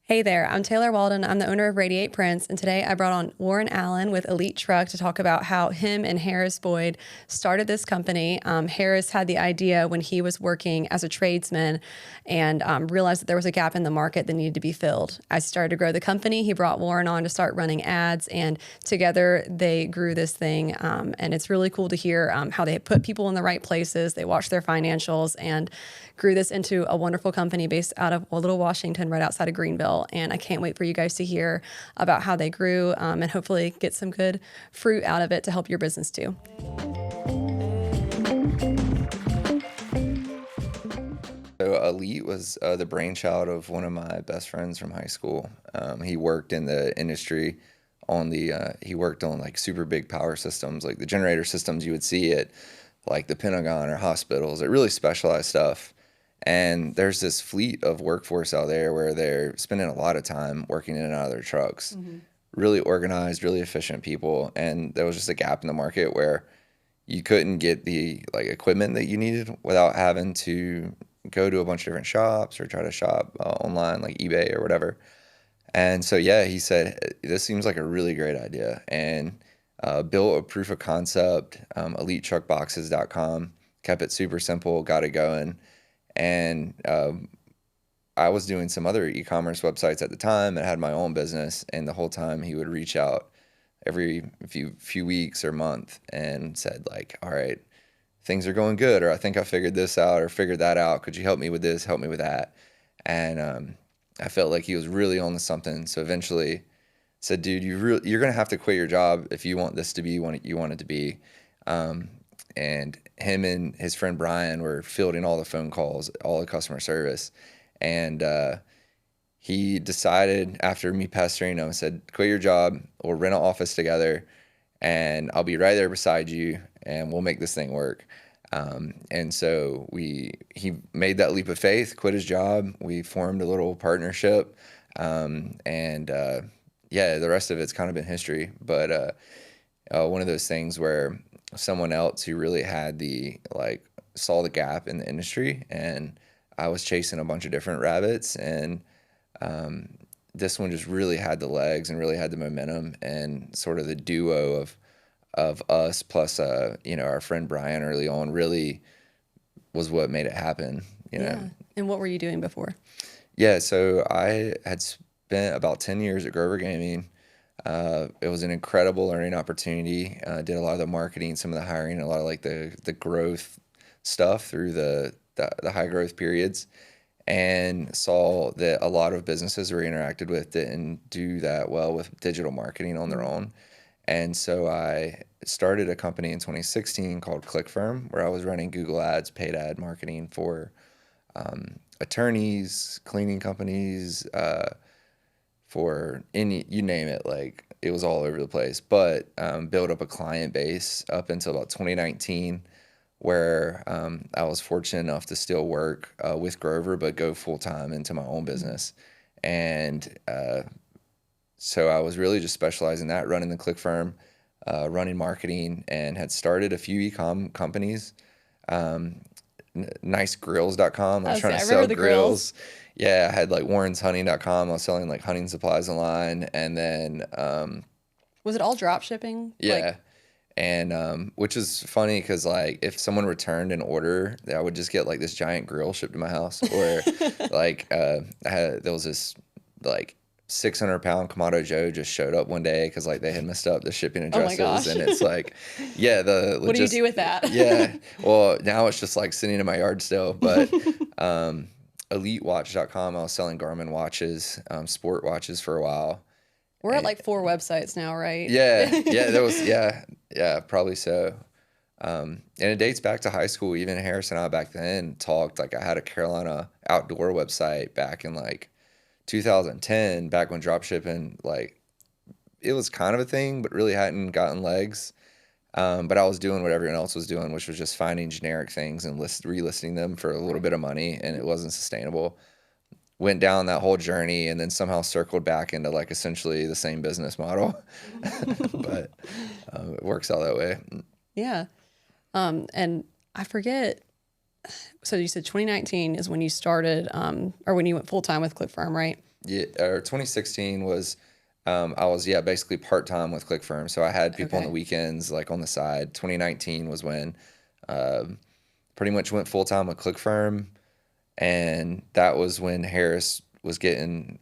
Hey there, I'm Taylor Walden. I'm the owner of Radiate Prints, and today I brought on Warren Allen with Elite Truck to talk about how him and Harris Boyd started this company. Harris had the idea when he was working as a tradesman and realized that there was a gap in the market that needed to be filled. As he started to grow the company, he brought Warren on to start running ads, and together they grew this thing. And it's really cool to hear how they put people in the right places, they watched their financials, and grew this into a wonderful company based out of Little Washington, right outside of Greenville. And I can't wait for you guys to hear about how they grew and hopefully get some good fruit out of it to help your business too. So Elite was the brainchild of one of my best friends from high school. He worked in the industry on he worked on like super big power systems, like the generator systems you would see at like the Pentagon or hospitals, like really specialized stuff. And there's this fleet of workforce out there where they're spending a lot of time working in and out of their trucks. Really organized, really efficient people. And there was just a gap in the market where you couldn't get the like equipment that you needed without having to go to a bunch of different shops or try to shop online like eBay or whatever. And so, yeah, he said, this seems like a really great idea. And built a proof of concept, elitetruckboxes.com, kept it super simple, got it going. And I was doing some other e-commerce websites at the time and had my own business. And the whole time he would reach out every few weeks or month and said like, all right, things are going good, or I think I figured this out or figured that out. Could you help me with this? Help me with that. And I felt like he was really on to something. So eventually said, dude, you're going to have to quit your job if you want this to be what you want it to be. And him and his friend Brian were fielding all the phone calls, all the customer service. And he decided after me pestering him, said, quit your job, we'll rent an office together, and I'll be right there beside you, and we'll make this thing work. And so he made that leap of faith, quit his job. We formed a little partnership. Yeah, the rest of it's kind of been history. But one of those things where someone else who really had saw the gap in the industry, and I was chasing a bunch of different rabbits, and this one just really had the legs and really had the momentum, and sort of the duo of us plus our friend Brian early on really was what made it happen. Yeah. And what were you doing before? Yeah, so I had spent about 10 years at Grover Gaming. It was an incredible learning opportunity. Did a lot of the marketing, some of the hiring, a lot of like the growth stuff through the high growth periods, and saw that a lot of businesses we interacted with didn't do that well with digital marketing on their own. And so I started a company in 2016 called ClickFirm, where I was running Google Ads, paid ad marketing for attorneys, cleaning companies, for you name it. Like, it was all over the place. But built up a client base up until about 2019, where I was fortunate enough to still work with Grover, but go full time into my own business. And so I was really just specializing in that, running the ClickFirm, running marketing, and had started a few e-com companies. Nicegrills.com. I was trying to sell grills. Yeah, I had like warrenshunting.com. I was selling like hunting supplies online. And then Was it all drop shipping? Yeah. And which is funny because like if someone returned an order, I would just get like this giant grill shipped to my house. Or like there was this like 600-pound Kamado Joe just showed up one day because like they had messed up the shipping addresses. Oh my gosh. And it's like, yeah, what do you do with that? Yeah, well, now it's just like sitting in my yard still. But elitewatch.com, I was selling Garmin watches, sport watches for a while. We're at like 4 websites now, right? Yeah, probably so. And it dates back to high school. Even Harris and I back then talked, like I had a Carolina outdoor website back in like 2010, back when dropshipping, like it was kind of a thing, but really hadn't gotten legs. But I was doing what everyone else was doing, which was just finding generic things and relisting them for a little bit of money, and it wasn't sustainable. Went down that whole journey and then somehow circled back into like essentially the same business model. But it works out that way. Yeah. And I forget, so you said 2019 is when you started, or when you went full time with ClickFirm, right? Yeah, or 2016 was I was basically part time with ClickFirm, so I had people on the Okay. weekends like on the side. 2019 was when pretty much went full time with ClickFirm, and that was when Harris was getting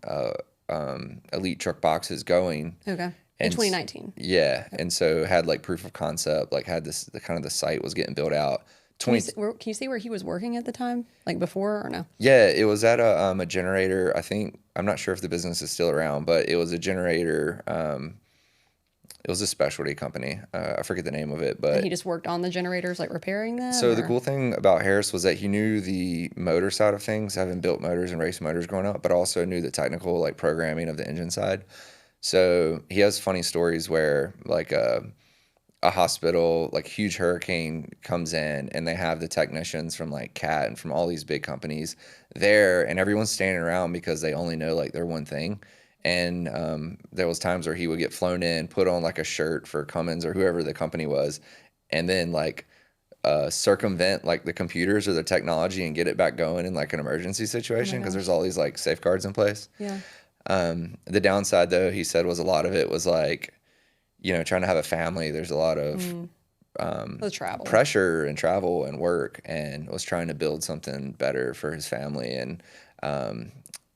elite truck boxes going. Okay. In And 2019. yeah, and so had like proof of concept, like had this the kind of the site was getting built out. Can you 20 can you see where he was working at the time, like before or no? Yeah, it was at a generator. I think I'm not sure if the business is still around, but it was a generator. It was a specialty company. I forget the name of it, And he but just worked on the generators, like repairing them, so the or cool thing about Harris was that he knew the motor side of things, having built motors and race motors growing up, but also knew the technical like programming of the engine side. So he has funny stories where like a hospital, like huge hurricane comes in and they have the technicians from like CAT and from all these big companies there, and everyone's standing around because they only know like their one thing. And there was times where he would get flown in, put on like a shirt for Cummins or whoever the company was, and then like circumvent like the computers or the technology and get it back going in like an emergency oh my situation because there's gosh, all these like safeguards in place. yeah, The downside though, he said, was a lot of it was like, trying to have a family. There's a lot of the travel, pressure and travel and work, and was trying to build something better for his family. Um,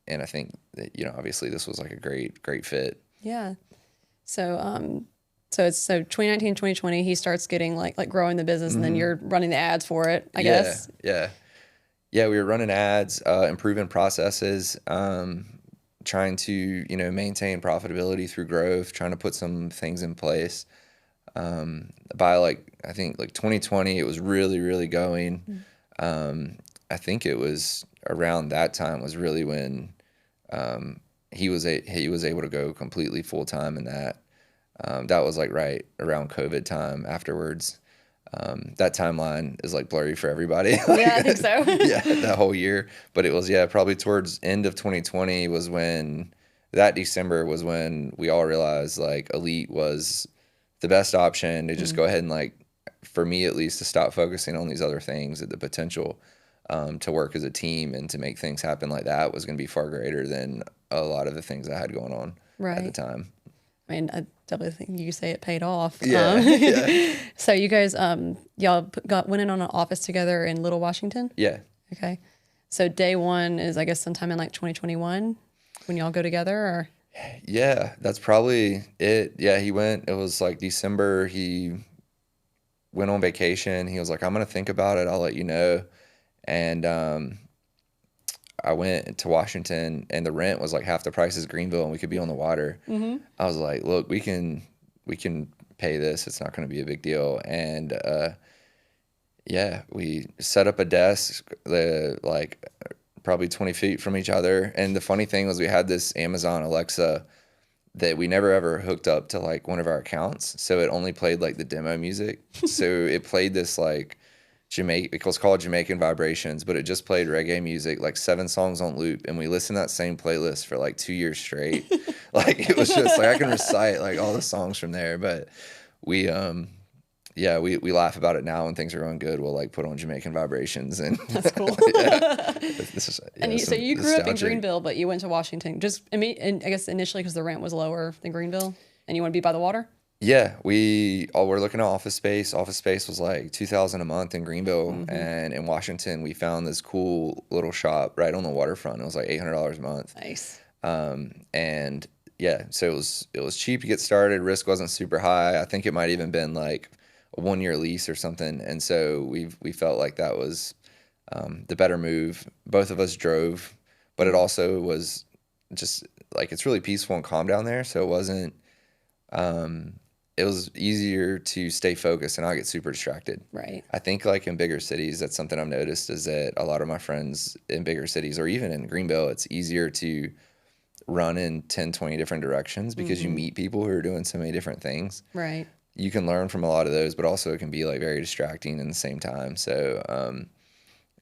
and I think that, obviously this was like a great fit. yeah. So so 2019, 2020, he starts getting like growing the business, and then you're running the ads for it, I Yeah, guess. yeah, yeah. We were running ads, improving processes, trying to, maintain profitability through growth, trying to put some things in place. By like, I think like 2020, it was really going. I think it was around that time was really when he was able to go completely full time in that. That was like right around COVID time afterwards. That timeline is like blurry for everybody. Yeah, I think so. Yeah, that whole year. But it was, probably towards end of 2020 was when that December was when we all realized like Elite was the best option to just go ahead and like, for me at least, to stop focusing on these other things, that the potential to work as a team and to make things happen like that was going to be far greater than a lot of the things I had going on at the Right. time. I mean, I definitely think you could say it paid off. Yeah, yeah, So you guys, y'all went in on an office together in Little Washington. yeah. Okay. So day one is, I guess, sometime in like 2021 when y'all go together, or Yeah, that's probably it. Yeah, he went, it was like December. He went on vacation. He was like, I'm going to think about it. I'll let you know. And I went to Washington, and the rent was like half the price as Greenville, and we could be on the water. I was like, look, we can pay this. It's not going to be a big deal. And yeah, we set up a desk, like probably 20 feet from each other. And the funny thing was we had this Amazon Alexa that we never ever hooked up to like one of our accounts. So it only played like the demo music. So it played this like it was called Jamaican Vibrations, but it just played reggae music, like 7 songs on loop. And we listened to that same playlist for like 2 years straight. Like it was just like I can recite like all the songs from there. But we yeah, we laugh about it now when things are going good. We'll like put on Jamaican Vibrations, and that's cool. yeah, this is, And yeah, so some you grew up in nostalgic. Greenville, but you went to Washington. And I guess initially because the rent was lower than Greenville, and you want to be by the water. Yeah, we all were looking at office space. Office space was like 2,000 a month in Greenville, and in Washington we found this cool little shop right on the waterfront. It was like $800 a month. Nice. And yeah, so it was cheap to get started. Risk wasn't super high. I think it might even been like a 1 year lease or something. And so we felt like that was the better move. Both of us drove, but it also was just like it's really peaceful and calm down there. So it wasn't. It was easier to stay focused and not get super distracted. Right. I think like in bigger cities, that's something I've noticed is that a lot of my friends in bigger cities or even in Greenville, it's easier to run in 10, 20 different directions because you meet people who are doing so many different things. Right. You can learn from a lot of those, but also it can be like very distracting in the same time. So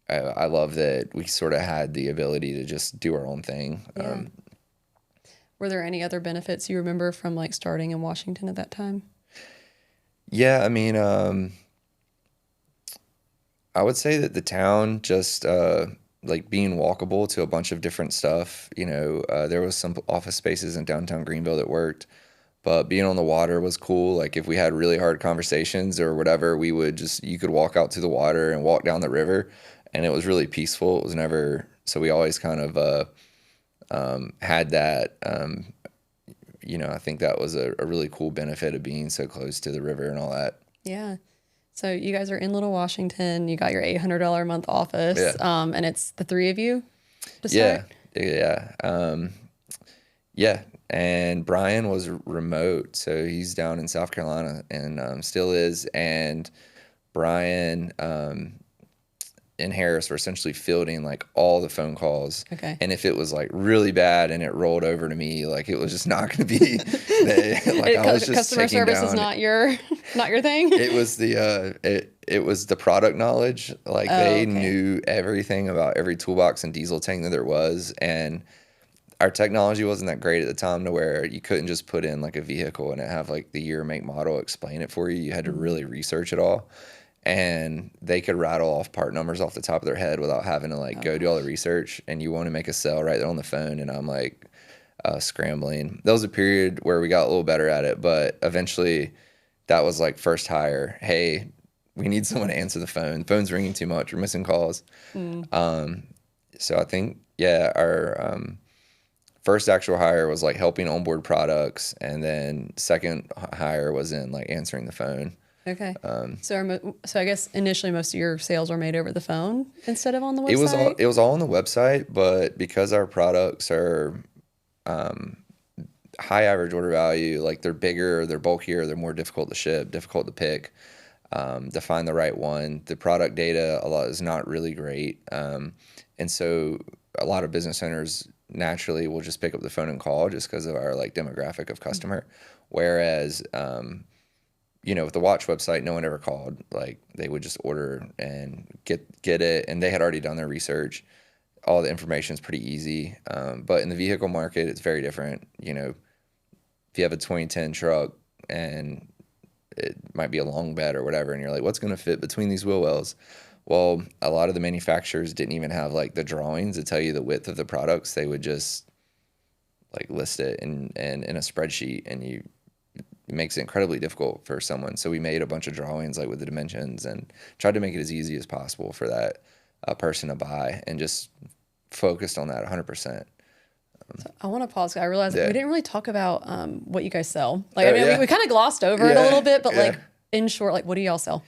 I love that we sort of had the ability to just do our own thing. Yeah. Were there any other benefits you remember from like starting in Washington at that time? Yeah, I mean, I would say that the town just like being walkable to a bunch of different stuff. There was some office spaces in downtown Greenville that worked, but being on the water was cool. Like if we had really hard conversations or whatever, you could walk out to the water and walk down the river, and it was really peaceful. It was never, so we always kind of had that. I think that was a really cool benefit of being so close to the river and all that. Yeah. So you guys are in Little Washington. You got your $800 a month office, Yeah. and it's the three of you to start? Yeah. And Brian was remote, so he's down in South Carolina and still is. And Brian and Harris were essentially fielding like all the phone calls. Okay. And if it was like really bad and it rolled over to me, like it was just not going to be. I was just customer service is not your thing. It was it was the product knowledge. Like they knew everything about every toolbox and diesel tank that there was, and our technology wasn't that great at the time to where you couldn't just put in like a vehicle and it have like the year, make, model, explain it for you. You had to really research it all. And they could rattle off part numbers off the top of their head without having to like go do all the research. And you want to make a sale right there on the phone, and I'm like scrambling. That was a period where we got a little better at it, but eventually that was like first hire. Hey, we need someone to answer the phone. The phone's ringing too much. We're missing calls. So I think, our first actual hire was like helping onboard products, and then second hire was in like answering the phone. Okay. So I guess initially most of your sales were made over the phone instead of on the website? It was all on the website, but because our products are high average order value, like they're bigger, they're bulkier, they're more difficult to ship, difficult to pick, to find the right one. The product data a lot is not really great. And so a lot of business owners naturally will just pick up the phone and call just because of our like demographic of customer. Whereas with the watch website, no one ever called. Like they would just order and get it, and they had already done their research. All the information is pretty easy. But in the vehicle market, it's very different. If you have a 2010 truck and it might be a long bed or whatever, and you're like, what's going to fit between these wheel wells? Well, a lot of the manufacturers didn't even have like the drawings to tell you the width of the products. They would just like list it in a spreadsheet, and it makes it incredibly difficult for someone. So we made a bunch of drawings like with the dimensions and tried to make it as easy as possible for that person to buy, and just focused on that 100%. So I want to pause because I realized we didn't really talk about what you guys sell. Like, we kind of glossed over it a little bit, but like in short, like what do y'all sell?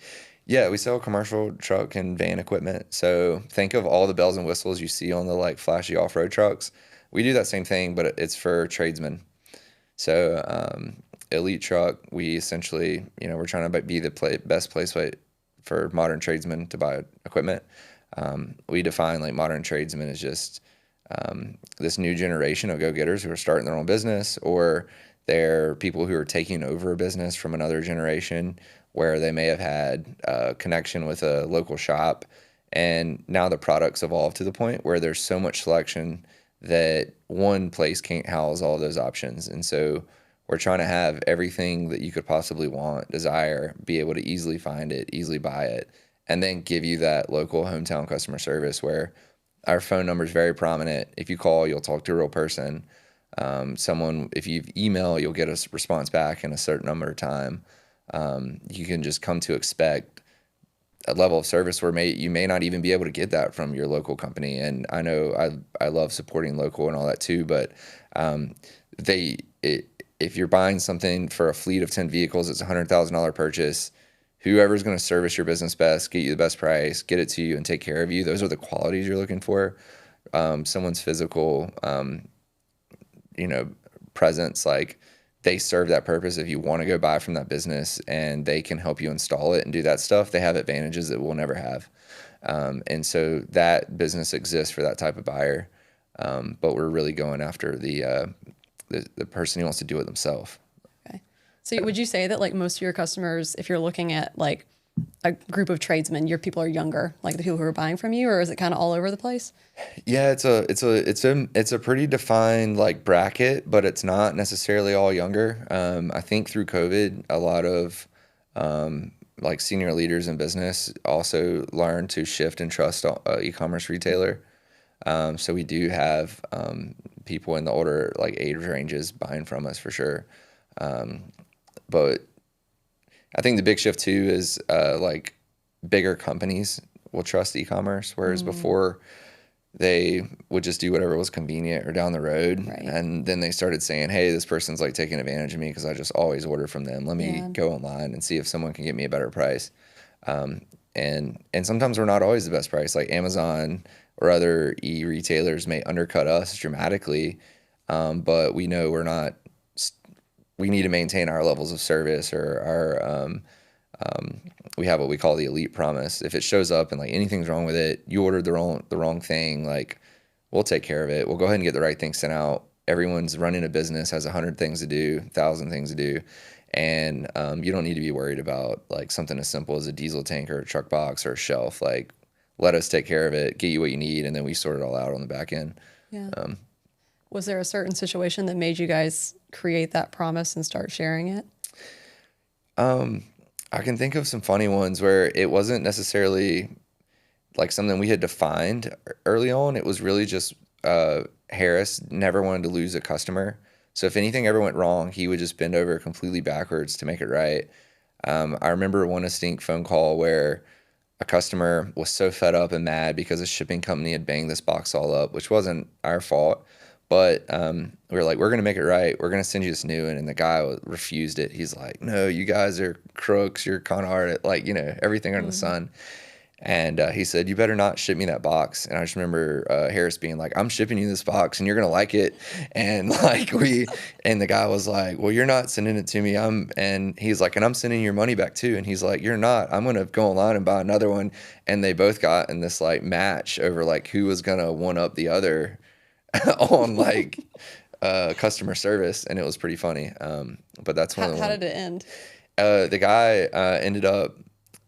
Yeah, we sell commercial truck and van equipment. So think of all the bells and whistles you see on the like flashy off-road trucks. We do that same thing, but it's for tradesmen. So Elite Truck, we essentially, we're trying to be the best place for modern tradesmen to buy equipment. We define like modern tradesmen as just this new generation of go-getters who are starting their own business, or they're people who are taking over a business from another generation where they may have had a connection with a local shop, and now the product's evolved to the point where there's so much selection that one place can't house all those options. And so we're trying to have everything that you could possibly want, desire, be able to easily find it, easily buy it, and then give you that local hometown customer service where our phone number is very prominent. If you call, you'll talk to a real person. If you email, you'll get a response back in a certain number of time. You can just come to expect a level of service where you may not even be able to get that from your local company. And I know I love supporting local and all that too, but if you're buying something for a fleet of 10 vehicles, it's a $100,000 purchase. Whoever's going to service your business best, get you the best price, get it to you, and take care of you, those are the qualities you're looking for. Someone's physical, presence, like they serve that purpose. If you want to go buy from that business and they can help you install it and do that stuff, they have advantages that we'll never have. And so that business exists for that type of buyer. But we're really going after the person who wants to do it themselves. Okay. So would you say that like most of your customers, if you're looking at like a group of tradesmen, your people are younger, like the people who are buying from you, or is it kind of all over the place? Yeah, it's a pretty defined like bracket, but it's not necessarily all younger. I think through COVID, a lot of senior leaders in business also learned to shift and trust e-commerce retailer. So we do have people in the older like age ranges buying from us for sure. But I think the big shift too is like bigger companies will trust e-commerce, whereas before they would just do whatever was convenient or down the road. Right. And then they started saying, hey, this person's like taking advantage of me because I just always order from them. Let me go online and see if someone can get me a better price. And sometimes we're not always the best price. Like Amazon or other e-retailers may undercut us dramatically, but we know we're not. We need to maintain our levels of service or our. We have what we call the elite promise. If it shows up and like anything's wrong with it, you ordered the wrong thing. Like we'll take care of it. We'll go ahead and get the right thing sent out. Everyone's running a business, has 100 things to do, 1,000 things to do. And you don't need to be worried about like something as simple as a diesel tank or a truck box or a shelf. Like, let us take care of it, get you what you need, and then we sort it all out on the back end. Yeah. Was there a certain situation that made you guys create that promise and start sharing it? I can think of some funny ones where it wasn't necessarily like something we had defined early on. It was really just Harris never wanted to lose a customer. So if anything ever went wrong, he would just bend over completely backwards to make it right. I remember one distinct phone call where a customer was so fed up and mad because a shipping company had banged this box all up, which wasn't our fault. But we were like, we're going to make it right. We're going to send you this new one. And the guy refused it. He's like, no, you guys are crooks. You're con artists, like, everything under the sun. And he said, you better not ship me that box. And I just remember Harris being like, I'm shipping you this box and you're going to like it. And like and the guy was like, well, you're not sending it to me. And he's like, and I'm sending your money back too. And he's like, you're not. I'm going to go online and buy another one. And they both got in this like match over like who was going to one up the other on like customer service. And it was pretty funny. But that's one of the How did it end? The guy ended up,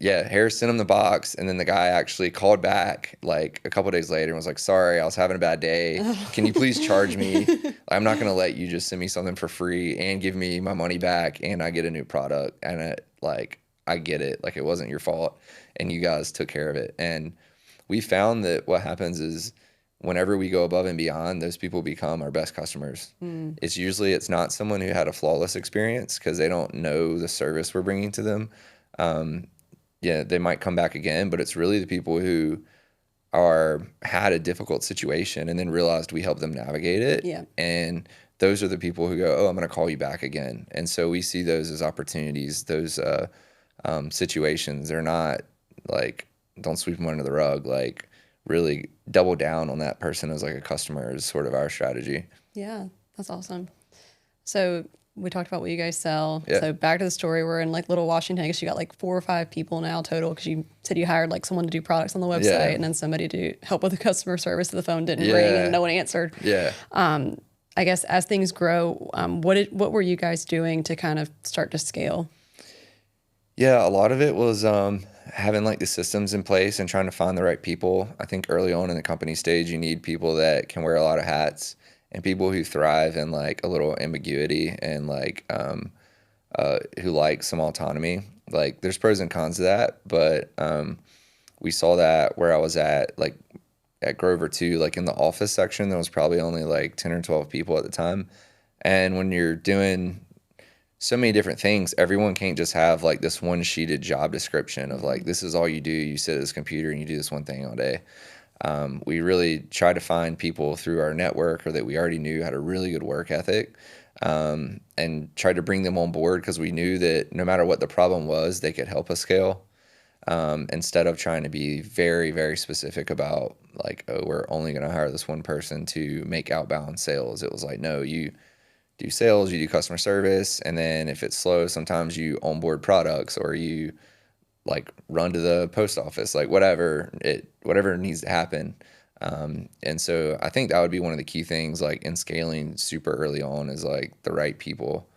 Harris sent him the box, and then the guy actually called back like a couple days later and was like, sorry, I was having a bad day. Can you please charge me? I'm not going to let you just send me something for free and give me my money back and I get a new product. And I get it. Like, it wasn't your fault and you guys took care of it. And we found that what happens is whenever we go above and beyond, those people become our best customers. It's not someone who had a flawless experience because they don't know the service we're bringing to them. They might come back again, but it's really the people who had a difficult situation and then realized we helped them navigate it. Yeah. And those are the people who go, oh, I'm going to call you back again. And so we see those as opportunities, those situations. They're not like, don't sweep them under the rug. Like, really double down on that person as like a customer is sort of our strategy. Yeah, that's awesome. So we talked about what you guys sell. Yeah. So back to the story, we're in like Little Washington. I guess you got like 4 or 5 people now total because you said you hired like someone to do products on the website and then somebody to help with the customer service. The phone didn't ring and no one answered. Yeah. I guess as things grow, what were you guys doing to kind of start to scale? Yeah, a lot of it was having like the systems in place and trying to find the right people. I think early on in the company stage, you need people that can wear a lot of hats and people who thrive in like a little ambiguity and like who like some autonomy. Like there's pros and cons to that, but we saw that where I was at, like at Grover too, like in the office section, there was probably only like 10 or 12 people at the time. And when you're doing so many different things, everyone can't just have like this one sheeted job description of like, this is all you do. You sit at this computer and you do this one thing all day. We really tried to find people through our network or that we already knew had a really good work ethic, and tried to bring them on board because we knew that no matter what the problem was, they could help us scale. Instead of trying to be very, very specific about like, oh, we're only going to hire this one person to make outbound sales. It was like, no, you do sales, you do customer service, and then if it's slow, sometimes you onboard products or you like run to the post office, like whatever needs to happen. And so I think that would be one of the key things like in scaling super early on is like the right people.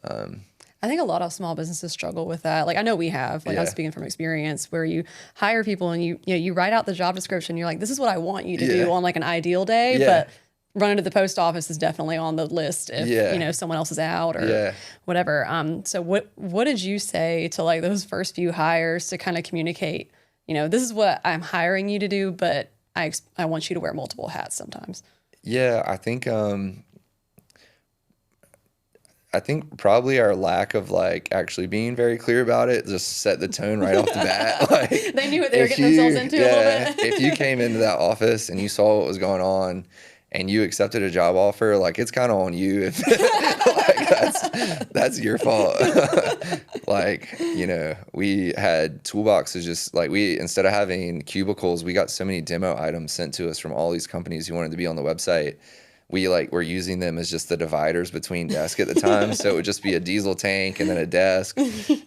I think a lot of small businesses struggle with that. Like I know we have, like I'm speaking from experience where you hire people and you write out the job description. You're like, this is what I want you to do on like an ideal day, but running to the post office is definitely on the list if someone else is out or whatever. So what did you say to like those first few hires to kind of communicate, this is what I'm hiring you to do, but I want you to wear multiple hats sometimes. Yeah, I think probably our lack of like actually being very clear about it just set the tone right off the bat. Like They knew what they were getting themselves into a little bit. if you came into that office and you saw what was going on and you accepted a job offer, like it's kind of on you if like that's your fault. Like, we had toolboxes just like instead of having cubicles, we got so many demo items sent to us from all these companies who wanted to be on the website. We like were using them as just the dividers between desks at the time. So it would just be a diesel tank and then a desk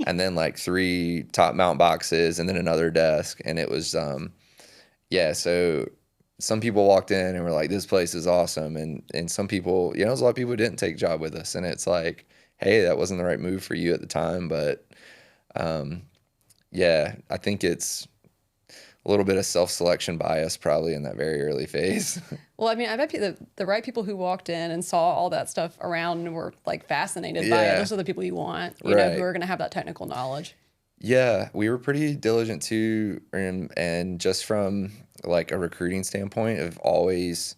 and then like 3 top mount boxes and then another desk. And it was, yeah. So some people walked in and were like, this place is awesome. And some people, there's a lot of people who didn't take a job with us. And it's like, hey, that wasn't the right move for you at the time. But yeah, I think it's a little bit of self-selection bias probably in that very early phase. Well, I mean, I bet the right people who walked in and saw all that stuff around and were like fascinated by it. Those are the people you want, who are going to have that technical knowledge. Yeah, we were pretty diligent too, and just from like a recruiting standpoint of always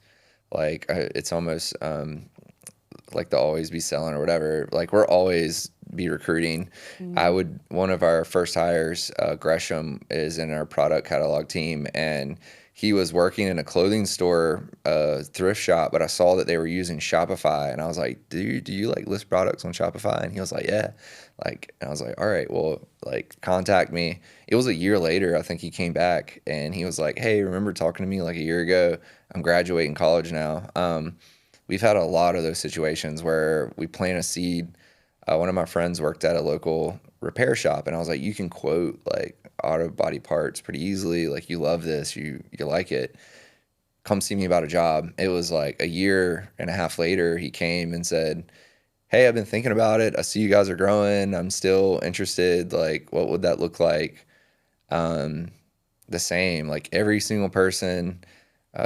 like it's almost like the always be selling or whatever. Like we're always be recruiting. One of our first hires, Gresham, is in our product catalog team, and he was working in a clothing store, thrift shop, but I saw that they were using Shopify, and I was like, dude, do you like list products on Shopify? And he was like, yeah. Like, and I was like, all right, well, like contact me. It was a year later, I think he came back and he was like, hey, remember talking to me like a year ago? I'm graduating college now. We've had a lot of those situations where we plant a seed. One of my friends worked at a local repair shop, and I was like, you can quote like auto body parts pretty easily. Like, you love this, you like it. Come see me about a job. It was like a year and a half later, he came and said, hey, I've been thinking about it. I see you guys are growing. I'm still interested. Like, what would that look like? The same, like every single person,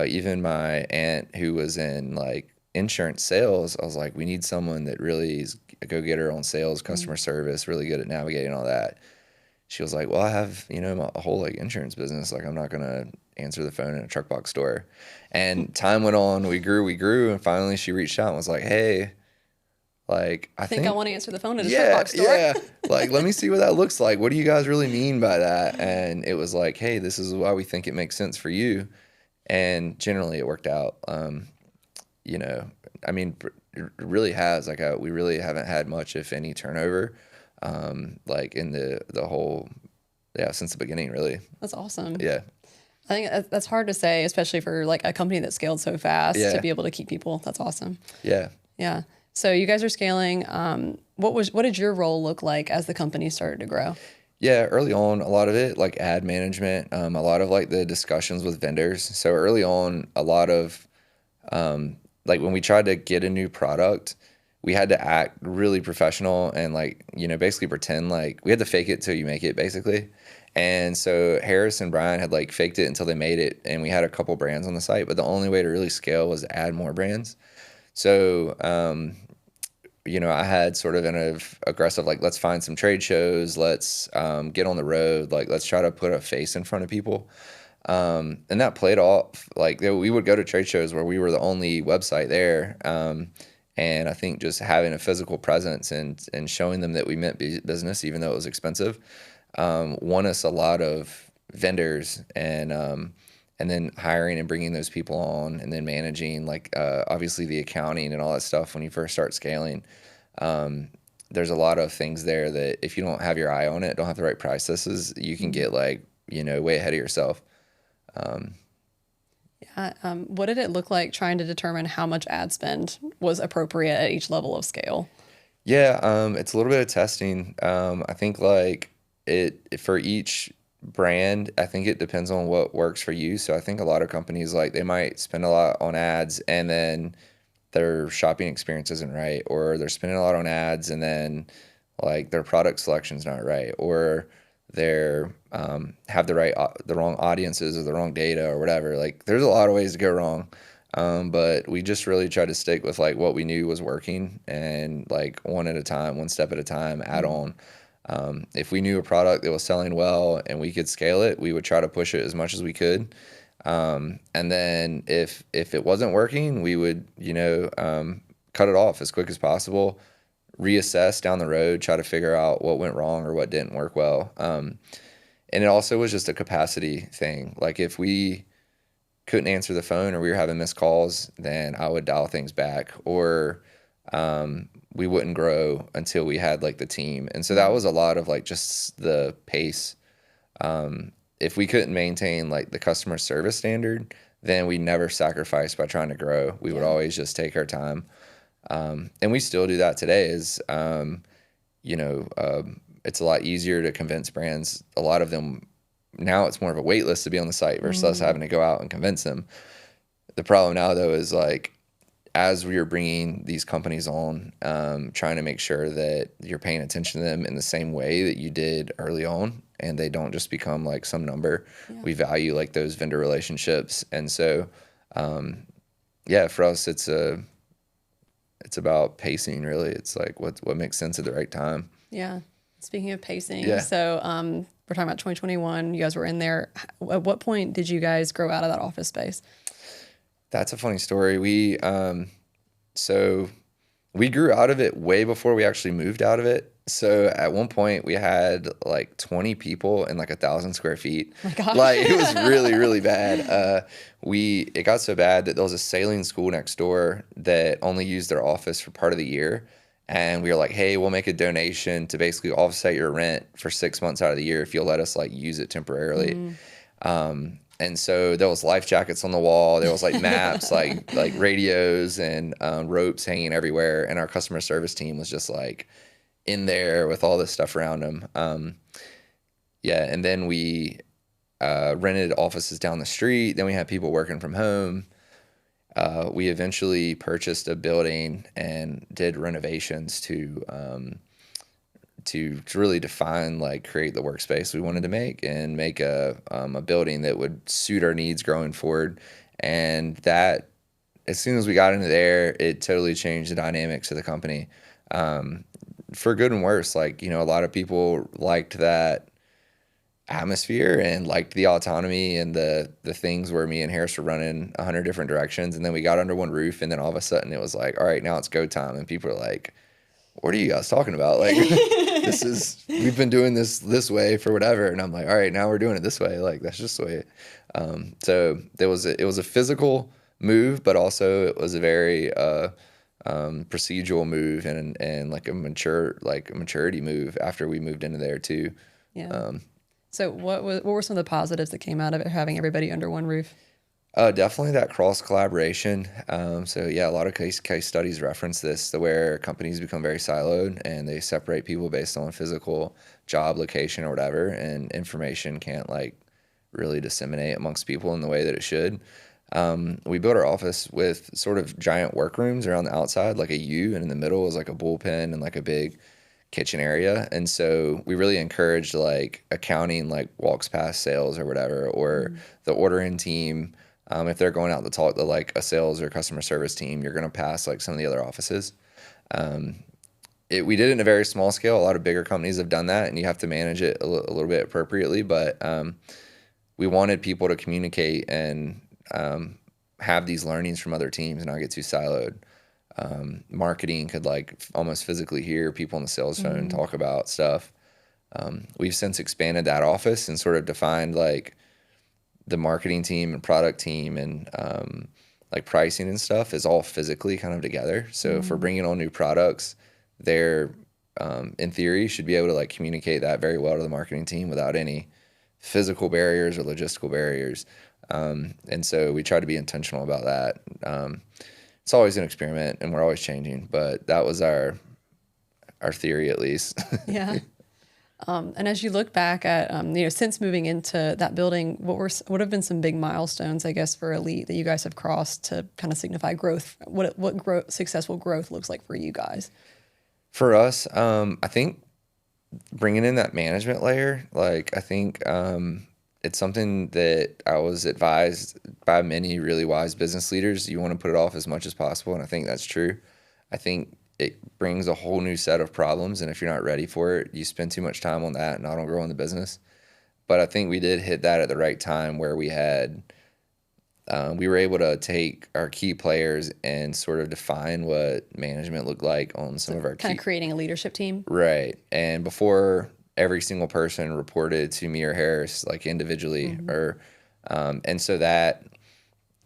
even my aunt who was in like insurance sales, I was like, we need someone that really is a go-getter on sales, customer service, really good at navigating all that. She was like, well, I have, a whole like insurance business. Like, I'm not going to answer the phone in a truck box store. And time went on, we grew. And finally she reached out and was like, hey, like, I think I want to answer the phone at a truck box store. Yeah. Like, let me see what that looks like. What do you guys really mean by that? And it was like, hey, this is why we think it makes sense for you. And generally it worked out. I mean, it really has. Like, we really haven't had much, if any, turnover, like in the whole, since the beginning, really. That's awesome. Yeah. I think that's hard to say, especially for like a company that scaled so fast to be able to keep people. That's awesome. Yeah. Yeah. So you guys are scaling. What did your role look like as the company started to grow? Yeah, early on, a lot of it, like ad management, a lot of like the discussions with vendors. So early on, a lot of like when we tried to get a new product, we had to act really professional and like, basically pretend like we had to fake it till you make it, basically. And so Harris and Brian had like faked it until they made it. And we had a couple brands on the site, but the only way to really scale was to add more brands. So, I had sort of an aggressive, like, let's find some trade shows, let's get on the road, like, let's try to put a face in front of people. And that played off. Like, we would go to trade shows where we were the only website there. And I think just having a physical presence and showing them that we meant business, even though it was expensive, won us a lot of vendors and then hiring and bringing those people on and then managing, like, obviously the accounting and all that stuff when you first start scaling. There's a lot of things there that if you don't have your eye on it, don't have the right processes, you can get like, way ahead of yourself. What did it look like trying to determine how much ad spend was appropriate at each level of scale? Yeah, it's a little bit of testing. I think like for each brand, I think it depends on what works for you. So I think a lot of companies, like, they might spend a lot on ads and then their shopping experience isn't right, or they're spending a lot on ads and then like their product selection's not right, or they're have the wrong audiences or the wrong data or whatever. Like, there's a lot of ways to go wrong. But we just really tried to stick with like what we knew was working and like one step at a time, add on. If we knew a product that was selling well and we could scale it, we would try to push it as much as we could. And then if it wasn't working, we would, cut it off as quick as possible, reassess down the road, try to figure out what went wrong or what didn't work well. And it also was just a capacity thing. Like if we couldn't answer the phone or we were having missed calls, then I would dial things back, or we wouldn't grow until we had like the team. And so that was a lot of like just the pace. If we couldn't maintain like the customer service standard, then we never sacrificed by trying to grow. We would always just take our time. And we still do that today it's a lot easier to convince brands. A lot of them now, it's more of a wait list to be on the site versus us having to go out and convince them. The problem now though is like, as we are bringing these companies on, trying to make sure that you're paying attention to them in the same way that you did early on, and they don't just become like some number. We value like those vendor relationships. And so, for us, it's about pacing really. It's like what makes sense at the right time. Yeah. Speaking of pacing, so we're talking about 2021. You guys were in there. At what point did you guys grow out of that office space? That's a funny story. We grew out of it way before we actually moved out of it. So at one point we had like 20 people in like 1,000 square feet. Oh my gosh. Like it was really, really bad. It got so bad that there was a sailing school next door that only used their office for part of the year. And we were like, hey, we'll make a donation to basically offset your rent for 6 months out of the year if you'll let us like use it temporarily. And so there was life jackets on the wall. There was like maps, like radios and ropes hanging everywhere. And our customer service team was just like in there with all this stuff around them. And then we rented offices down the street. Then we had people working from home. We eventually purchased a building and did renovations to really define, like create the workspace we wanted to make and make a building that would suit our needs going forward. And that, as soon as we got into there, it totally changed the dynamics of the company, for good and worse. Like, a lot of people liked that atmosphere and liked the autonomy and the things where me and Harris were running 100 different directions. And then we got under one roof, and then all of a sudden it was like, all right, now it's go time. And people are like, what are you guys talking about? Like, we've been doing this way for whatever. And I'm like, all right, now we're doing it this way. Like, that's just the way. So it was a physical move, but also it was a very procedural move and like a maturity move after we moved into there too. Yeah. So what were some of the positives that came out of it, having everybody under one roof? Definitely that cross collaboration. A lot of case studies reference this, where companies become very siloed and they separate people based on physical job location or whatever, and information can't like really disseminate amongst people in the way that it should. We built our office with sort of giant workrooms around the outside, like a U, and in the middle was like a bullpen and like a big kitchen area. And so we really encouraged like accounting, like walks past sales or whatever, or the ordering team. If they're going out to talk to like a sales or customer service team, you're going to pass like some of the other offices. We did it in a very small scale. A lot of bigger companies have done that, and you have to manage it a little bit appropriately. But we wanted people to communicate and have these learnings from other teams and not get too siloed. Marketing could like almost physically hear people on the sales phone talk about stuff. We've since expanded that office and sort of defined like the marketing team and product team and like pricing and stuff is all physically kind of together. So if we're bringing on new products, they're in theory should be able to like communicate that very well to the marketing team without any physical barriers or logistical barriers. And so we try to be intentional about that. It's always an experiment and we're always changing, but that was our theory at least. Yeah. And as you look back at, since moving into that building, what have been some big milestones, I guess, for Elite that you guys have crossed to kind of signify growth? What successful growth looks like for you guys? For us, I think bringing in that management layer, like I think it's something that I was advised by many really wise business leaders. You want to put it off as much as possible, and I think that's true. I think it brings a whole new set of problems, and if you're not ready for it, you spend too much time on that and not on growing the business. But I think we did hit that at the right time, where we had we were able to take our key players and sort of define what management looked like on some of our Kind key. of creating a leadership team. Right. And before every single person reported to me or Harris, like individually, or, and so that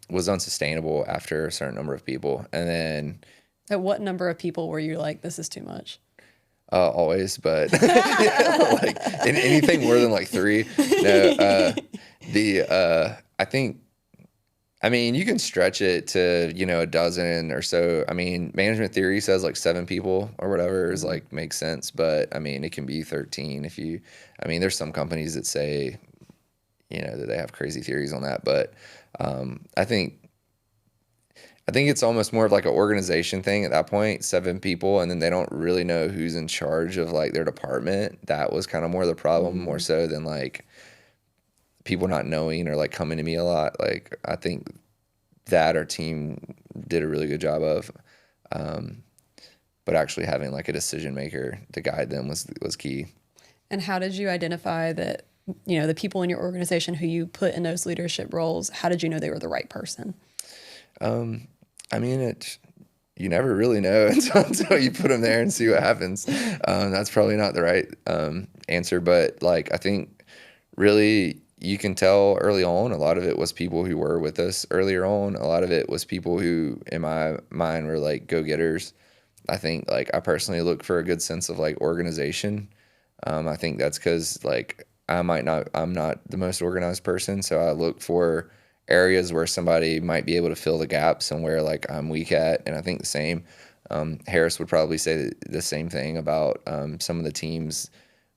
was unsustainable after a certain number of people. And then At what number of people were you like, this is too much? always, but like anything more than like three. No, I think, I mean, you can stretch it to, a dozen or so. I mean, management theory says like 7 people or whatever is like makes sense, but I mean, it can be 13 if you, I mean, there's some companies that say, that they have crazy theories on that, but I think it's almost more of like an organization thing at that point, 7 people, and then they don't really know who's in charge of like their department. That was kind of more the problem, more so than like people not knowing or like coming to me a lot. Like I think that our team did a really good job of, but actually having like a decision maker to guide them was key. And how did you identify that, the people in your organization who you put in those leadership roles, how did you know they were the right person? I mean, you never really know until you put them there and see what happens. That's probably not the right answer, but like I think really you can tell early on. A lot of it was people who were with us earlier on. A lot of it was people who, in my mind, were like go-getters. I think like I personally look for a good sense of like organization. I think that's because like I'm not the most organized person, so I look for areas where somebody might be able to fill the gap somewhere like I'm weak at. And I think the same, Harris would probably say the same thing about some of the teams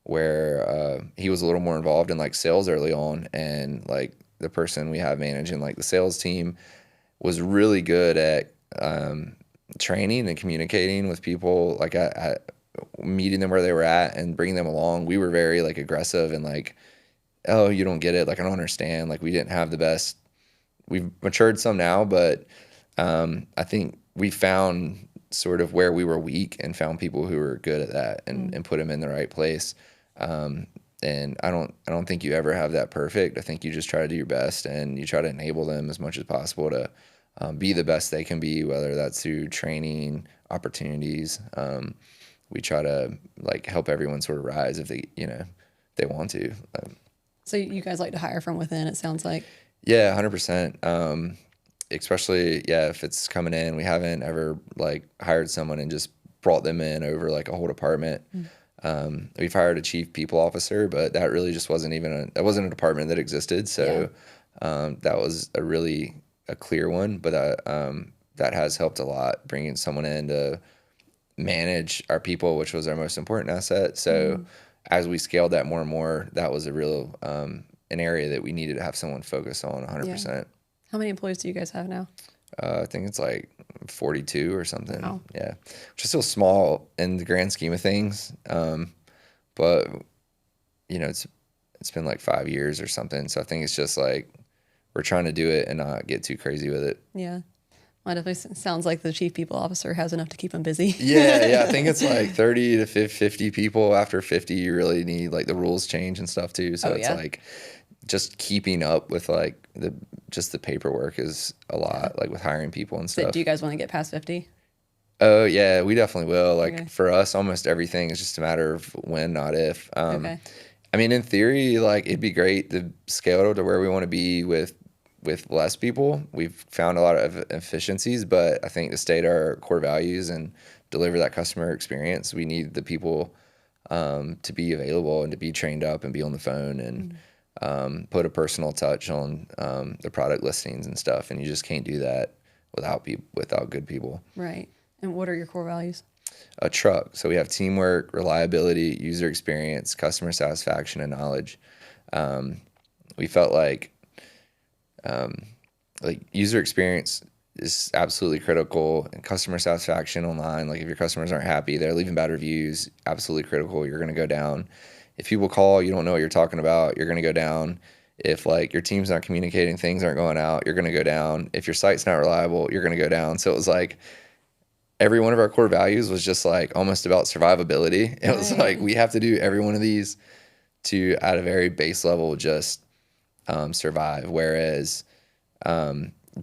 where he was a little more involved in like sales early on. And like the person we have managing like the sales team was really good at training and communicating with people, like at meeting them where they were at and bringing them along. We were very like aggressive and like, oh, you don't get it. Like, I don't understand. Like we didn't have the best. We've matured some now, but I think we found sort of where we were weak and found people who were good at that and put them in the right place. And I don't think you ever have that perfect. I think you just try to do your best and you try to enable them as much as possible to be the best they can be, whether that's through training, opportunities. We try to like help everyone sort of rise if they want to. So you guys like to hire from within, it sounds like. Yeah, 100%. Especially, if it's coming in. We haven't ever like hired someone and just brought them in over like a whole department. We've hired a chief people officer, but that really just wasn't that wasn't a department that existed. So that was a clear one, but that has helped a lot, bringing someone in to manage our people, which was our most important asset. So as we scaled that more and more, that was a real an area that we needed to have someone focus on 100%. Yeah. How many employees do you guys have now? I think it's like 42 or something. Wow. Yeah, which is still small in the grand scheme of things. But it's been like 5 years or something. So I think it's just like we're trying to do it and not get too crazy with it. Yeah. Well, it definitely sounds like the chief people officer has enough to keep them busy. Yeah. I think it's like 30 to 50 people. After 50, you really need like the rules change and stuff too. So it's like just keeping up with like the paperwork is a lot, like with hiring people and stuff. So do you guys want to get past 50? Oh yeah, we definitely will. Like for us, almost everything is just a matter of when, not if. I mean, in theory, like it'd be great to scale to where we want to be with less people. We've found a lot of efficiencies, but I think to state our core values and deliver that customer experience, we need the people to be available and to be trained up and be on the phone and put a personal touch on the product listings and stuff. And you just can't do that without good people. Right. And what are your core values? A truck. So we have teamwork, reliability, user experience, customer satisfaction, and knowledge. We felt like user experience is absolutely critical, and customer satisfaction online. Like if your customers aren't happy, they're leaving bad reviews, absolutely critical. You're going to go down. If people call, you don't know what you're talking about, you're going to go down. If like your team's not communicating, things aren't going out, you're going to go down. If your site's not reliable, you're going to go down. So it was like every one of our core values was just like almost about survivability. It was like we have to do every one of these to, at a very base level, just survive. Whereas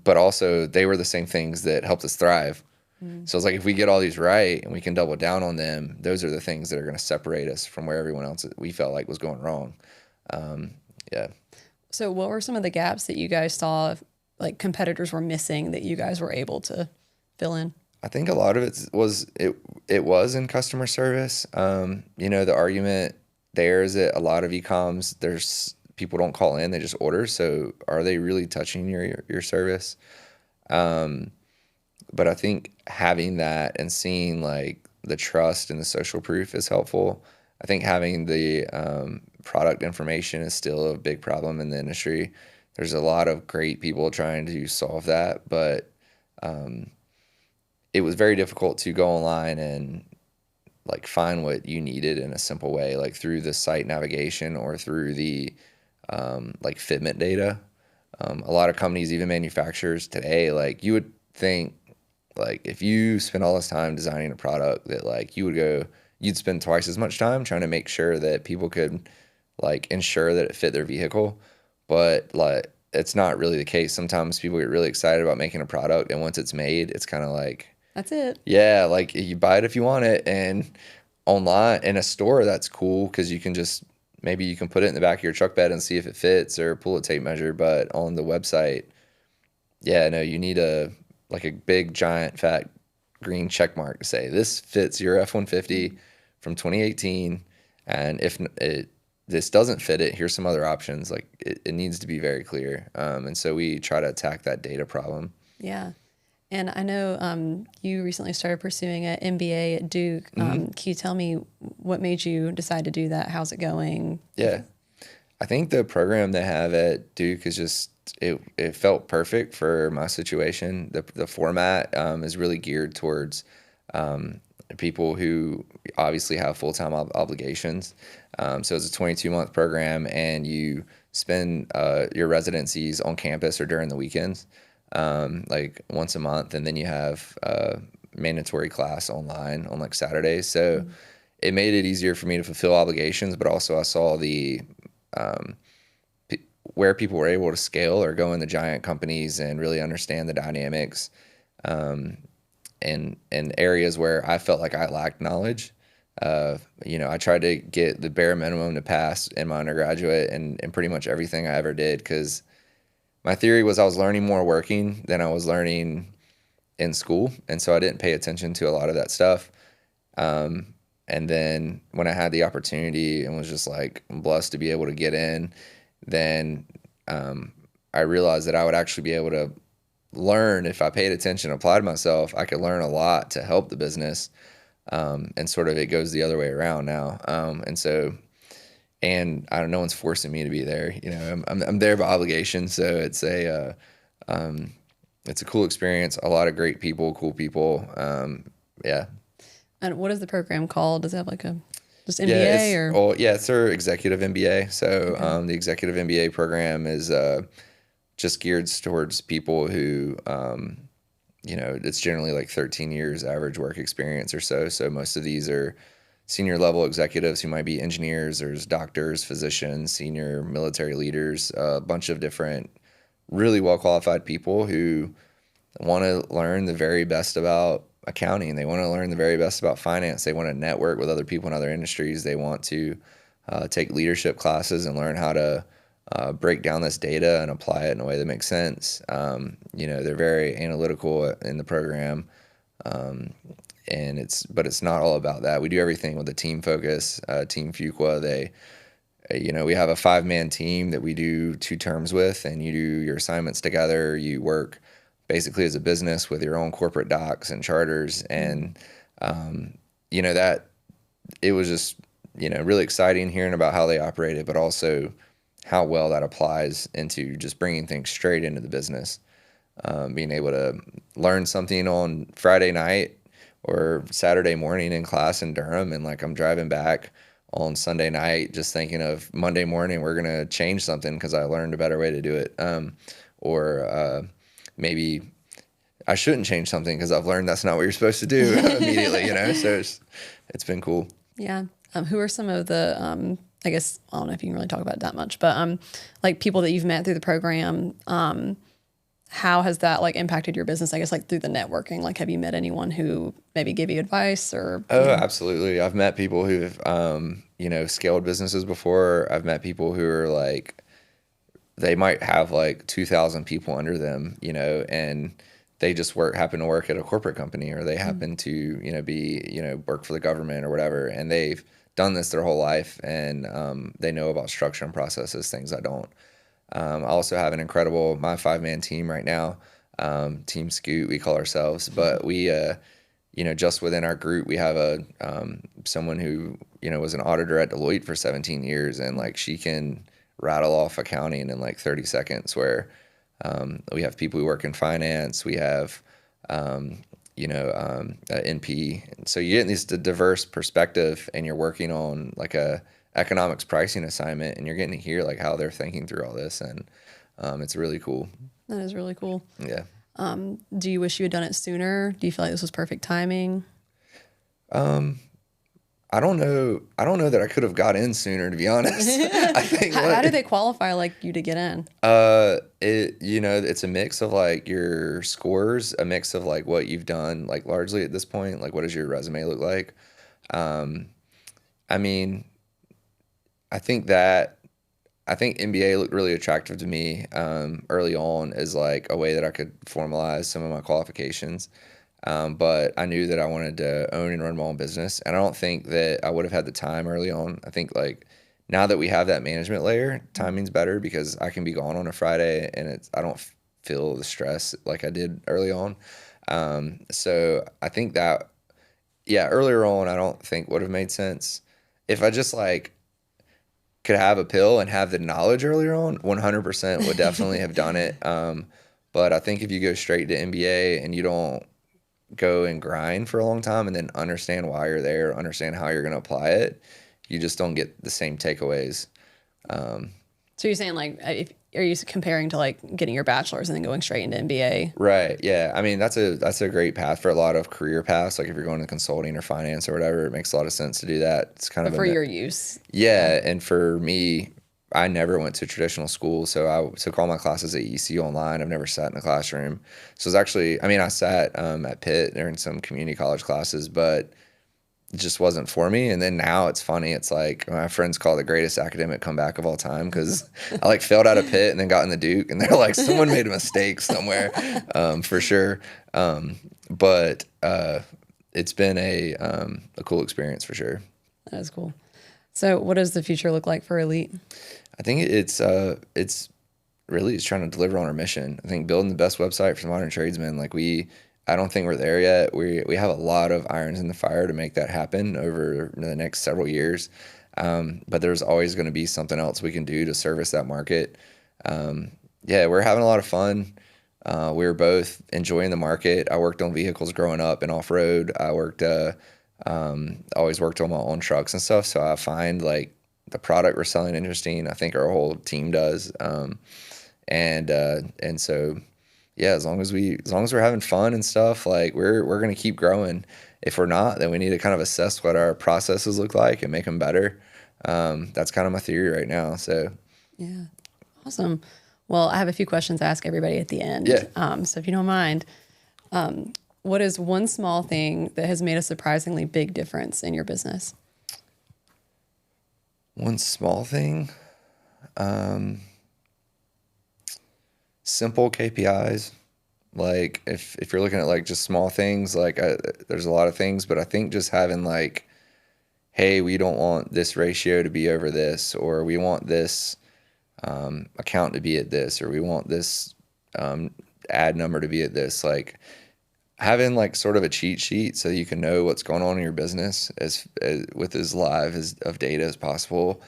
but also they were the same things that helped us thrive. So it's like, if we get all these right and we can double down on them, those are the things that are going to separate us from where everyone else we felt like was going wrong. Yeah. So what were some of the gaps that you guys saw like competitors were missing that you guys were able to fill in? I think a lot of it was in customer service. The argument there is that a lot of e-coms, there's people don't call in, they just order. So are they really touching your service? But I think having that and seeing like the trust and the social proof is helpful. I think having the product information is still a big problem in the industry. There's a lot of great people trying to solve that, but it was very difficult to go online and like find what you needed in a simple way, like through the site navigation or through the like fitment data. A lot of companies, even manufacturers today, like you would think like if you spend all this time designing a product that like you'd spend twice as much time trying to make sure that people could like ensure that it fit their vehicle. But like it's not really the case. Sometimes people get really excited about making a product, and once it's made, it's kind of like, That's it. yeah, like you buy it if you want it. And online in a store, that's cool because you can just maybe you can put it in the back of your truck bed and see if it fits or pull a tape measure. But on the website, yeah, no, you need a big giant fat green check mark to say this fits your F-150 from 2018, and if this doesn't fit it, here's some other options. Like it needs to be very clear, and so we try to attack that data problem. Yeah. And I know you recently started pursuing an MBA at Duke. Can you tell me what made you decide to do that? How's it going? Yeah, I think the program they have at Duke is just it felt perfect for my situation. The format is really geared towards people who obviously have full-time obligations. So it's a 22-month program, and you spend your residencies on campus or during the weekends, like once a month, and then you have mandatory class online on like Saturdays. So it made it easier for me to fulfill obligations, but also I saw the where people were able to scale or go into giant companies and really understand the dynamics, and areas where I felt like I lacked knowledge. I tried to get the bare minimum to pass in my undergraduate and pretty much everything I ever did, because my theory was I was learning more working than I was learning in school. And so I didn't pay attention to a lot of that stuff. And then when I had the opportunity and was just like blessed to be able to get in, then I realized that I would actually be able to learn if I paid attention, applied myself. I could learn a lot to help the business, and sort of it goes the other way around now. And I don't, no one's forcing me to be there. I'm there by obligation. So it's a cool experience. A lot of great people, cool people. Yeah. And what is the program called? Does it have like a just MBA or? Oh yeah, it's our executive MBA. So the executive MBA program is just geared towards people who, it's generally like 13 years average work experience or so. So most of these are senior level executives who might be engineers, there's doctors, physicians, senior military leaders, a bunch of different really well qualified people who want to learn the very best about accounting. They want to learn the very best about finance. They want to network with other people in other industries. They want to take leadership classes and learn how to break down this data and apply it in a way that makes sense. They're very analytical in the program, but it's not all about that. We do everything with a team focus. Team Fuqua, we have a 5-man team that we do 2 terms with, and you do your assignments together. You work basically as a business with your own corporate docs and charters, and that it was just really exciting hearing about how they operated, but also how well that applies into just bringing things straight into the business. Being able to learn something on Friday night or Saturday morning in class in Durham, and like I'm driving back on Sunday night just thinking of Monday morning we're going to change something because I learned a better way to do it. Or maybe I shouldn't change something because I've learned that's not what you're supposed to do immediately, So it's been cool. Yeah. Who are some of the, I guess, I don't know if you can really talk about it that much, but like people that you've met through the program how has that like impacted your business? I guess like through the networking, like have you met anyone who maybe give you advice or? Oh, absolutely. I've met people who've, scaled businesses before. I've met people who are like, they might have like 2,000 people under them, and they just happen to work at a corporate company, or they happen to, work for the government or whatever. And they've done this their whole life, and they know about structure and processes, things I don't. I also have my 5-man team right now, Team Scoot, we call ourselves, but we, just within our group, we have someone who, was an auditor at Deloitte for 17 years, and like she can rattle off accounting in like 30 seconds, where we have people who work in finance, we have, NP. So you get this diverse perspective, and you're working on like a economics pricing assignment, and you're getting to hear like how they're thinking through all this, and it's really cool. That is really cool. Yeah. Do you wish you had done it sooner? Do you feel like this was perfect timing? I don't know. I don't know that I could have got in sooner, to be honest. I think How do they qualify like you to get in? it's a mix of like your scores, a mix of like what you've done, like largely at this point, like what does your resume look like? I mean, I think MBA looked really attractive to me early on as like a way that I could formalize some of my qualifications. But I knew that I wanted to own and run my own business, and I don't think that I would have had the time early on. I think like now that we have that management layer, timing's better because I can be gone on a Friday, and I don't feel the stress like I did early on. So I think that, yeah, earlier on, I don't think would have made sense. If I just like could have a pill and have the knowledge earlier on, 100% would definitely have done it. But I think if you go straight to MBA and you don't go and grind for a long time and then understand why you're there, understand how you're going to apply it, you just don't get the same takeaways. So you're saying like, are you comparing to like getting your bachelor's and then going straight into MBA? Right. Yeah. I mean, that's a great path for a lot of career paths. Like if you're going to consulting or finance or whatever, it makes a lot of sense to do that. It's kind of for your use. Yeah. And for me, I never went to traditional school, so I took all my classes at EC online. I've never sat in a classroom. So it's actually, I mean, I sat at Pitt during some community college classes, but it just wasn't for me. And then now it's funny. It's like my friends call it the greatest academic comeback of all time because I like failed out of Pitt and then got in the Duke, and they're like, someone made a mistake somewhere, for sure. But it's been a cool experience for sure. That is cool. So what does the future look like for Elite? I think it's really trying to deliver on our mission. I think building the best website for modern tradesmen. Like I don't think we're there yet. We have a lot of irons in the fire to make that happen over the next several years. But there's always going to be something else we can do to service that market. Yeah, we're having a lot of fun. We were both enjoying the market. I worked on vehicles growing up and off road. I always worked on my own trucks and stuff. So I find like the product we're selling interesting. I think our whole team does. And so, yeah, as long as we're having fun and stuff, like we're going to keep growing. If we're not, then we need to kind of assess what our processes look like and make them better. That's kind of my theory right now. So, yeah, awesome. Well, I have a few questions to ask everybody at the end. Yeah. So if you don't mind, what is one small thing that has made a surprisingly big difference in your business? One small thing, simple KPIs. Like if you're looking at like just small things, like there's a lot of things, but I think just having like, hey, we don't want this ratio to be over this, or we want this account to be at this, or we want this ad number to be at this. Like having like sort of a cheat sheet so you can know what's going on in your business as with as live of data as possible.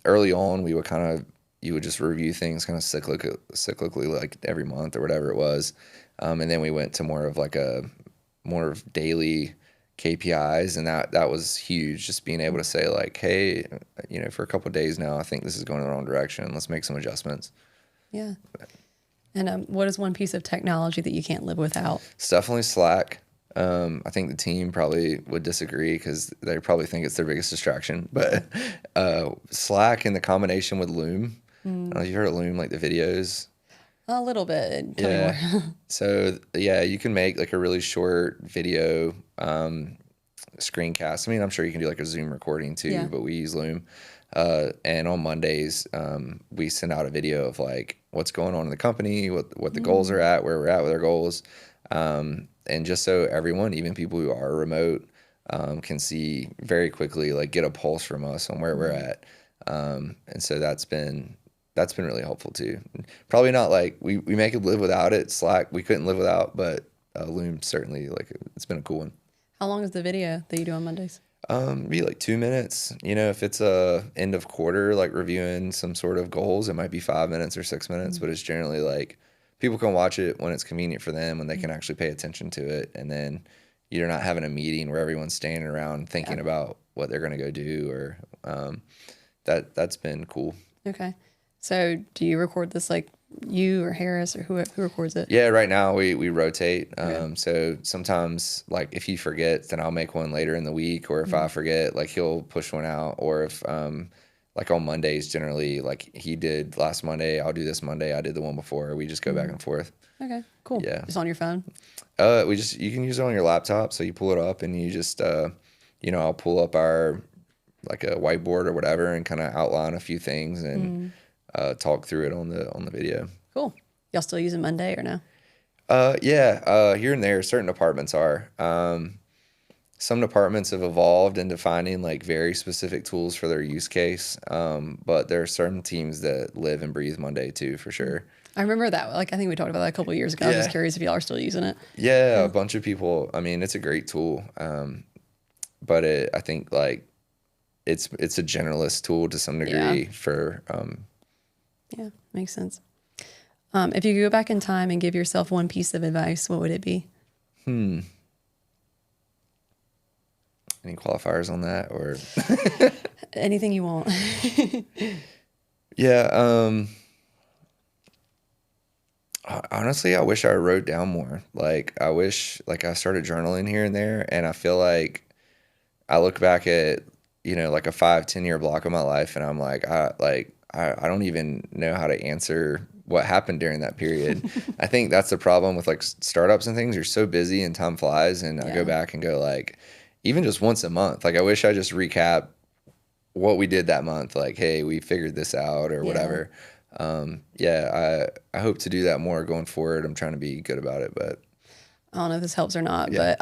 Early on, you would just review things kind of cyclically, like every month or whatever it was. And then we went to more of daily KPIs, and that was huge. Just being able to say like, hey, for a couple of days now, I think this is going in the wrong direction. Let's make some adjustments. Yeah. And what is one piece of technology that you can't live without? It's definitely Slack. I think the team probably would disagree because they probably think it's their biggest distraction. But Slack in the combination with Loom. I don't know if you heard of Loom, like the videos. A little bit. Tell me Yeah. more. So yeah, you can make like a really short video screencast. I mean, I'm sure you can do like a Zoom recording too, Yeah. but we use Loom. And on Mondays, we send out a video of like what's going on in the company, what the goals are at, where we're at with our goals, and just so everyone, even people who are remote, can see very quickly, like get a pulse from us on where we're at. And so that's been really helpful too. Probably not like we make it live without it. Slack we couldn't live without, but Loom certainly like it's been a cool one. How long is the video that you do on Mondays? Be like 2 minutes. You know, if it's a end of quarter, like reviewing some sort of goals, it might be 5 minutes or 6 minutes, but it's generally like people can watch it when it's convenient for them, when they can actually pay attention to it. And then you're not having a meeting where everyone's standing around thinking about what they're going to go do or that's been cool. Okay. So do you record this like you or Harris or who records it? Yeah, right now we rotate. So sometimes like if he forgets, then I'll make one later in the week, or if I forget, like he'll push one out. Or if like on Mondays, generally like he did last Monday, I'll do this Monday. I did the one before. We just go back and forth. Okay, cool. Yeah. Just on your phone? You can use it on your laptop. So you pull it up and you just I'll pull up our like a whiteboard or whatever and kind of outline a few things and talk through it on the video. Cool. Y'all still using Monday or no? Yeah, here and there, certain departments are. Some departments have evolved into finding like very specific tools for their use case. But there are certain teams that live and breathe Monday too, for sure. I remember that. Like, I think we talked about that a couple of years ago. I was just curious if y'all are still using it. Yeah, a bunch of people. I mean, it's a great tool. But I think like it's a generalist tool to some degree for. Yeah, makes sense. If you could go back in time and give yourself one piece of advice, what would it be? Any qualifiers on that or? Anything you want. Yeah. Honestly, I wish I wrote down more. Like, I wish like I started journaling here and there, and I feel like I look back at, like a 5-10 year block of my life, and I'm like, I don't even know how to answer what happened during that period. I think that's the problem with like startups and things. You're so busy and time flies, and I go back and go like, even just once a month, like I wish I just recap what we did that month. Like, hey, we figured this out or whatever. I hope to do that more going forward. I'm trying to be good about it, but I don't know if this helps or not, but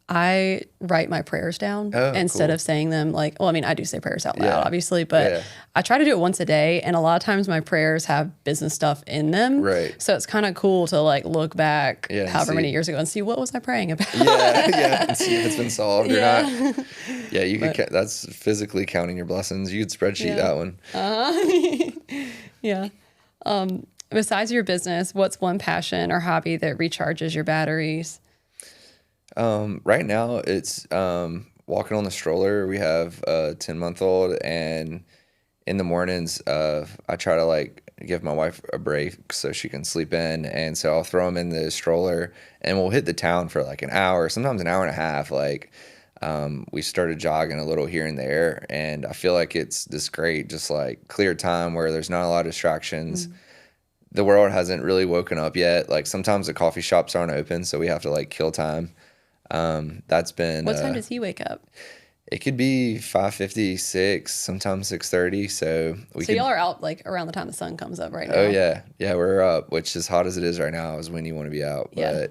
I write my prayers down instead of saying them like, well, I mean, I do say prayers out loud, obviously, but I try to do it once a day. And a lot of times my prayers have business stuff in them. Right. So it's kind of cool to like look back however many years ago and see what was I praying about. And see if it's been solved or not. Yeah, you could. That's physically counting your blessings. You could spreadsheet that one. Yeah. Besides your business, what's one passion or hobby that recharges your batteries? Right now, it's walking on the stroller. We have a 10-month-old, and in the mornings, I try to like give my wife a break so she can sleep in. And so I'll throw him in the stroller, and we'll hit the town for like an hour, sometimes an hour and a half. Like, we started jogging a little here and there, and I feel like it's this great, just like clear time where there's not a lot of distractions. The world hasn't really woken up yet. Like sometimes the coffee shops aren't open, so we have to like kill time. That's been. What time does he wake up? It could be 5:50, 6, sometimes 6:30. So y'all are out like around the time the sun comes up right now. Oh yeah, we're up. Which, as hot as it is right now, is when you want to be out. Yeah.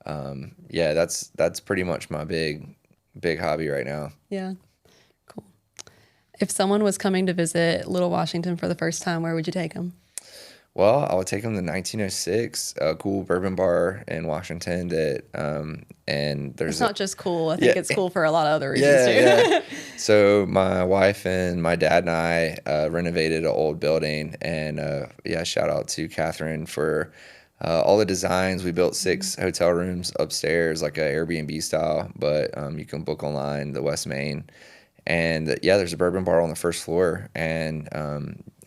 But that's pretty much my big hobby right now. Yeah, cool. If someone was coming to visit Little Washington for the first time, where would you take them? Well, I would take them to 1906, a cool bourbon bar in Washington and there's It's not just cool. I think it's cool for a lot of other reasons too. Yeah. So my wife and my dad and I renovated an old building, and shout out to Catherine for all the designs. We built 6 hotel rooms upstairs, like a Airbnb style, but you can book online, the West Main. And there's a bourbon bar on the first floor, and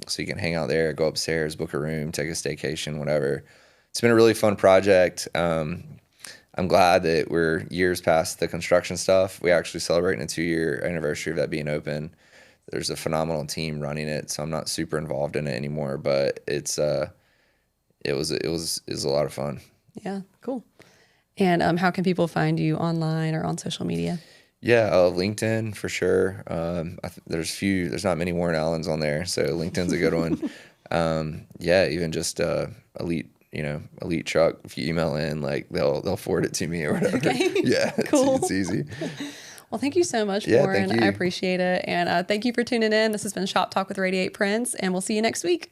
so you can hang out there, go upstairs, book a room, take a staycation, whatever. It's been a really fun project. I'm glad that we're years past the construction stuff. We actually celebrating a 2-year anniversary of that being open. There's a phenomenal team running it, so I'm not super involved in it anymore, but it's it was a lot of fun. Yeah, cool. And how can people find you online or on social media? Yeah, LinkedIn for sure. There's not many Warren Allens on there, so LinkedIn's a good one. Yeah, even just elite, elite truck. If you email in, like they'll forward it to me or whatever. Okay. Yeah, Cool. it's easy. Well, thank you so much, Yeah, Warren. thank I you. appreciate it. And thank you for tuning in. This has been Shop Talk with Radiate Prints, and we'll see you next week.